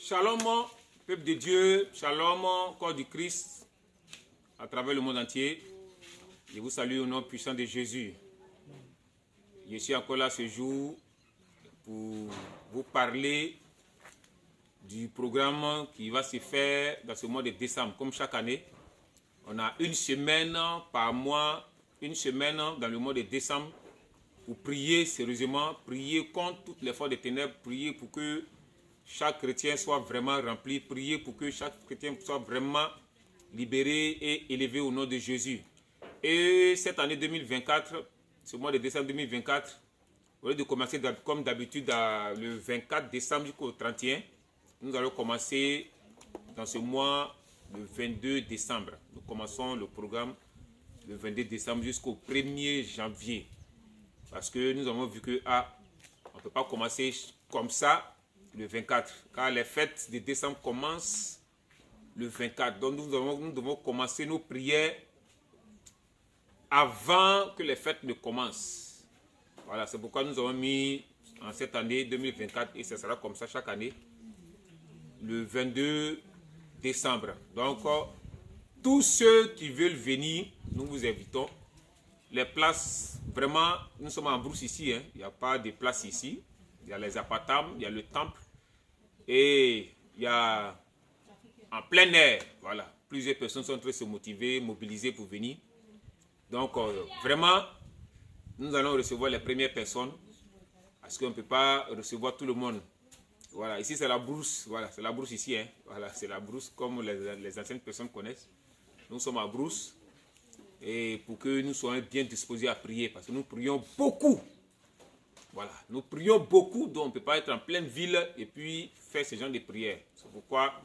Shalom, peuple de Dieu, shalom, corps du Christ, à travers le monde entier. Je vous salue au nom puissant de Jésus. Je suis encore là ce jour pour vous parler du programme qui va se faire dans ce mois de décembre. Comme chaque année, on a une semaine par mois, une semaine dans le mois de décembre pour prier sérieusement, prier contre toutes les forces des ténèbres, prier pour que chaque chrétien soit vraiment rempli, prier pour que chaque chrétien soit vraiment libéré et élevé au nom de Jésus. Et cette année 2024, ce mois de décembre 2024, au lieu de commencer comme d'habitude le 24 décembre jusqu'au 31, nous allons commencer dans ce mois le 22 décembre. Nous commençons le programme le 22 décembre jusqu'au 1er janvier. Parce que nous avons vu que on ne peut pas commencer comme ça le 24. Car les fêtes de décembre commencent le 24. Donc nous devons commencer nos prières avant que les fêtes ne commencent. Voilà, c'est pourquoi nous avons mis en cette année 2024, et ce sera comme ça chaque année, le 22 décembre. Donc, tous ceux qui veulent venir, nous vous invitons. Les places, vraiment, nous sommes en brousse ici. Il n'y a pas de place ici. Il y a les appartements, il y a le temple. Et il y a en plein air. Voilà. Plusieurs personnes sont en train de se motiver, mobiliser pour venir. Donc, vraiment, nous allons recevoir les premières personnes. Parce qu'on ne peut pas recevoir tout le monde. Voilà, ici c'est la brousse. Voilà, c'est la brousse ici. Voilà, c'est la brousse comme les anciennes personnes connaissent. Nous sommes à brousse. Et pour que nous soyons bien disposés à prier. Parce que nous prions beaucoup. Voilà, nous prions beaucoup. Donc on ne peut pas être en pleine ville et puis faire ce genre de prières. C'est pourquoi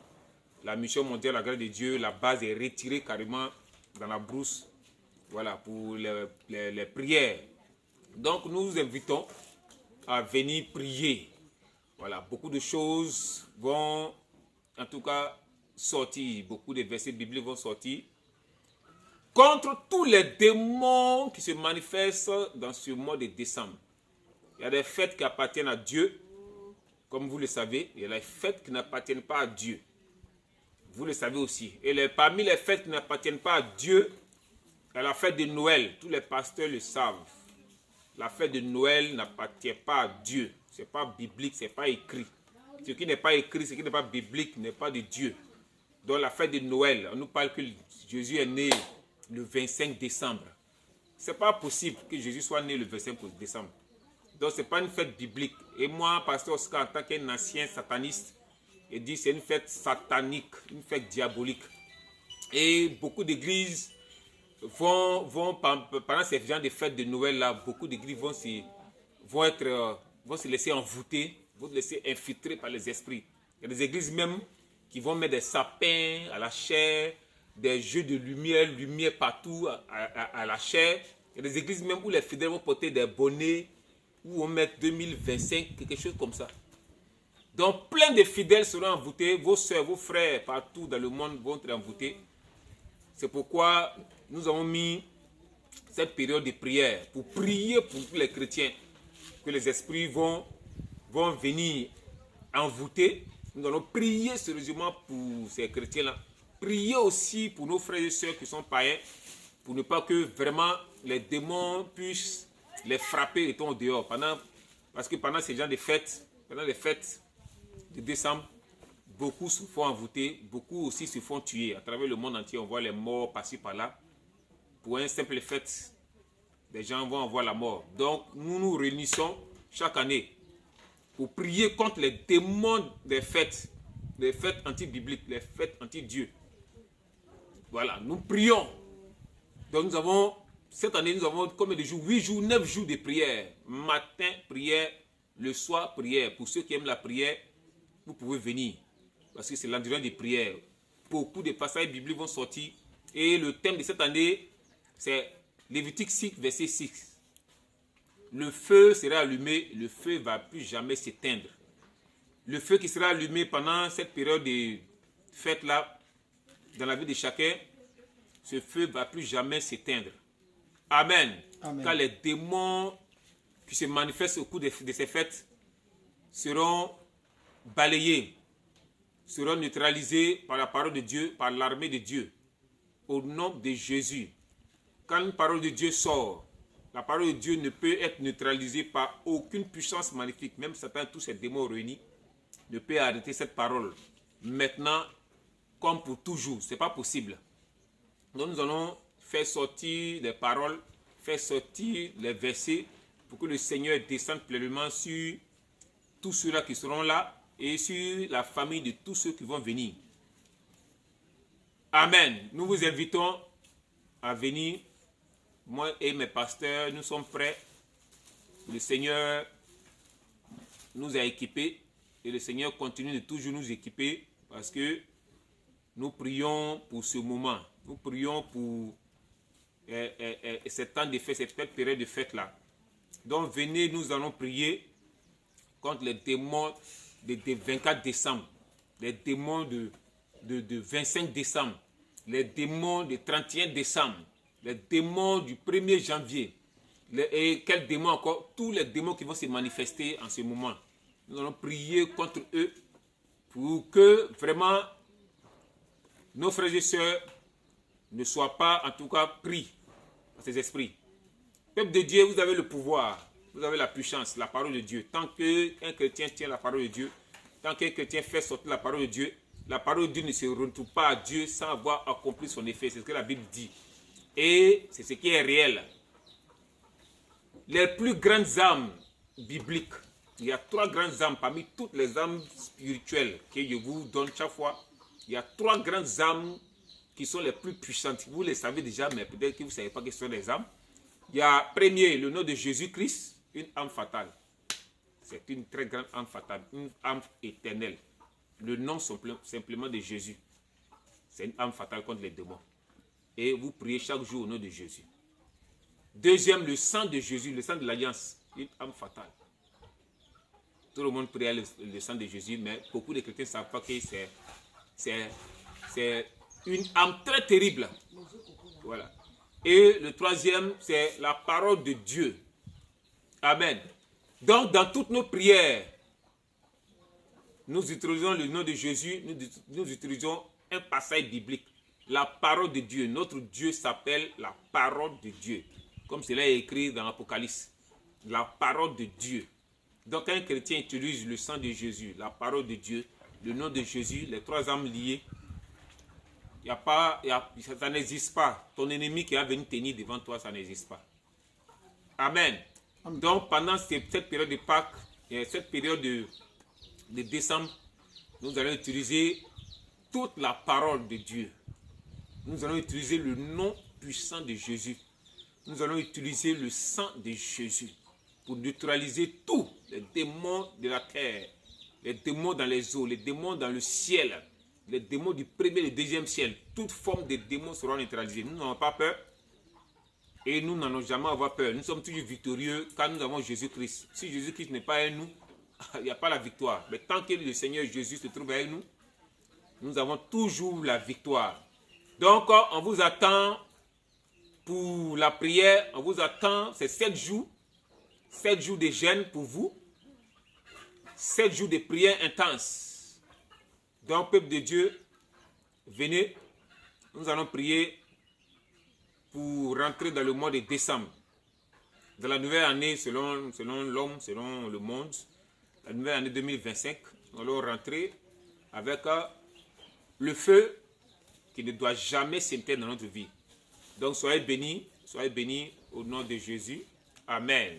la mission mondiale, la grâce de Dieu, la base est retirée carrément dans la brousse. Voilà, pour les prières. Donc nous vous invitons à venir prier. Voilà, beaucoup de choses vont en tout cas sortir. Beaucoup de versets bibliques vont sortir. Contre tous les démons qui se manifestent dans ce mois de décembre. Il y a des fêtes qui appartiennent à Dieu. Comme vous le savez, il y a des fêtes qui n'appartiennent pas à Dieu. Vous le savez aussi. Et parmi les fêtes qui n'appartiennent pas à Dieu, il y a la fête de Noël. Tous les pasteurs le savent. La fête de Noël n'appartient pas à Dieu. Ce n'est pas biblique, ce n'est pas écrit. Ce qui n'est pas écrit, ce qui n'est pas biblique, n'est pas de Dieu. Donc la fête de Noël, on nous parle que Jésus est né le 25 décembre. Ce n'est pas possible que Jésus soit né le 25 décembre. Donc ce n'est pas une fête biblique. Et moi, pasteur Oscar, en tant qu'un ancien sataniste, il dit que c'est une fête satanique, une fête diabolique. Et beaucoup d'églises vont pendant ces gens de fêtes de Noël là, beaucoup d'églises vont se laisser envoûter, vont se laisser infiltrer par les esprits. Il y a des églises même qui vont mettre des sapins à la chair, des jeux de lumière partout à la chair. Il y a des églises même où les fidèles vont porter des bonnets, où on met 2025, quelque chose comme ça. Donc plein de fidèles seront envoûtés, vos soeurs, vos frères partout dans le monde vont être envoûtés. C'est pourquoi nous avons mis cette période de prière pour prier pour tous les chrétiens, que les esprits vont venir envoûter. Nous allons prier sérieusement pour ces chrétiens-là. Prier aussi pour nos frères et sœurs qui sont païens, pour ne pas que vraiment les démons puissent les frapper et tomber dehors. Parce que pendant ces gens de fêtes, pendant les fêtes de décembre, beaucoup se font envoûter, beaucoup aussi se font tuer. À travers le monde entier, on voit les morts passer par là. Pour une simple fête, les gens vont avoir la mort. Donc, nous nous réunissons chaque année pour prier contre les démons des fêtes anti-bibliques, les fêtes anti-Dieu. Voilà, nous prions. Donc, cette année, nous avons combien de jours? 8 jours, 9 jours de prière. Matin, prière. Le soir, prière. Pour ceux qui aiment la prière, vous pouvez venir. Parce que c'est l'endurance de prière. Beaucoup de passages bibliques vont sortir. Et le thème de cette année, c'est Lévitique 6, verset 6. Le feu sera allumé, le feu ne va plus jamais s'éteindre. Le feu qui sera allumé pendant cette période de fête-là, dans la vie de chacun, ce feu ne va plus jamais s'éteindre. Amen. Amen. Car les démons qui se manifestent au cours de ces fêtes seront balayés. seront neutralisés par la parole de Dieu, par l'armée de Dieu. Au nom de Jésus. Quand une parole de Dieu sort, la parole de Dieu ne peut être neutralisée par aucune puissance maléfique. Même Satan, tous ces démons réunis, ne peut arrêter cette parole. Maintenant, comme pour toujours, ce n'est pas possible. Donc nous allons faire sortir les paroles, faire sortir les versets pour que le Seigneur descende pleinement sur tous ceux-là qui seront là et sur la famille de tous ceux qui vont venir. Amen. Nous vous invitons à venir. Moi et mes pasteurs, nous sommes prêts. Le Seigneur nous a équipés et le Seigneur continue de toujours nous équiper parce que nous prions pour ce moment. Nous prions pour ce temps de fête, cette période de fête-là. Donc venez, nous allons prier contre les démons de 24 décembre, les démons de 25 décembre, les démons du 31 décembre, les démons du 1er janvier. Et quels démons encore? Tous les démons qui vont se manifester en ce moment. Nous allons prier contre eux pour que vraiment nos frères et sœurs ne soient pas en tout cas pris par ces esprits. Peuple de Dieu, vous avez le pouvoir, vous avez la puissance, la parole de Dieu. Tant qu'un chrétien tient la parole de Dieu, tant qu'un chrétien fait sortir la parole de Dieu, la parole de Dieu ne se retourne pas à Dieu sans avoir accompli son effet. C'est ce que la Bible dit. Et c'est ce qui est réel. Les plus grandes âmes bibliques, il y a 3 grandes âmes parmi toutes les âmes spirituelles que je vous donne chaque fois. Il y a 3 grandes âmes qui sont les plus puissantes. Vous les savez déjà, mais peut-être que vous ne savez pas quelles sont les âmes. Il y a premier, le nom de Jésus-Christ, une âme fatale. C'est une très grande âme fatale, une âme éternelle. Le nom simplement de Jésus. C'est une âme fatale contre les démons. Et vous priez chaque jour au nom de Jésus. Deuxième, le sang de Jésus, le sang de l'alliance, une âme fatale. Tout le monde prie le sang de Jésus, mais beaucoup de chrétiens ne savent pas que c'est une âme très terrible. Voilà. Et le troisième, c'est la parole de Dieu. Amen. Donc, dans toutes nos prières, nous utilisons le nom de Jésus, nous utilisons un passage biblique. La parole de Dieu. Notre Dieu s'appelle la parole de Dieu. Comme cela est écrit dans l'Apocalypse. La parole de Dieu. Donc, un chrétien utilise le sang de Jésus, la parole de Dieu, le nom de Jésus, les 3 âmes liées. Ça n'existe pas. Ton ennemi qui a venu tenir devant toi, ça n'existe pas. Amen. Donc, pendant cette période de Pâques, et cette période de décembre, nous allons utiliser toute la parole de Dieu. Nous allons utiliser le nom puissant de Jésus. Nous allons utiliser le sang de Jésus pour neutraliser tous les démons de la terre, les démons dans les eaux, les démons dans le ciel, les démons du 1er et du 2e ciel. Toute forme de démons seront neutralisées. Nous n'avons pas peur et nous n'en allons jamais avoir peur. Nous sommes toujours victorieux quand nous avons Jésus-Christ. Si Jésus-Christ n'est pas avec nous, il n'y a pas la victoire. Mais tant que le Seigneur Jésus se trouve avec nous, nous avons toujours la victoire. Donc, on vous attend pour la prière. On vous attend, c'est 7 jours. 7 jours de jeûne pour vous. 7 jours de prière intense. Donc, peuple de Dieu, venez. Nous allons prier pour rentrer dans le mois de décembre. Dans la nouvelle année, selon l'homme, selon le monde, la nouvelle année 2025, nous allons rentrer avec le feu qui ne doit jamais s'éteindre dans notre vie. Donc soyez bénis au nom de Jésus. Amen.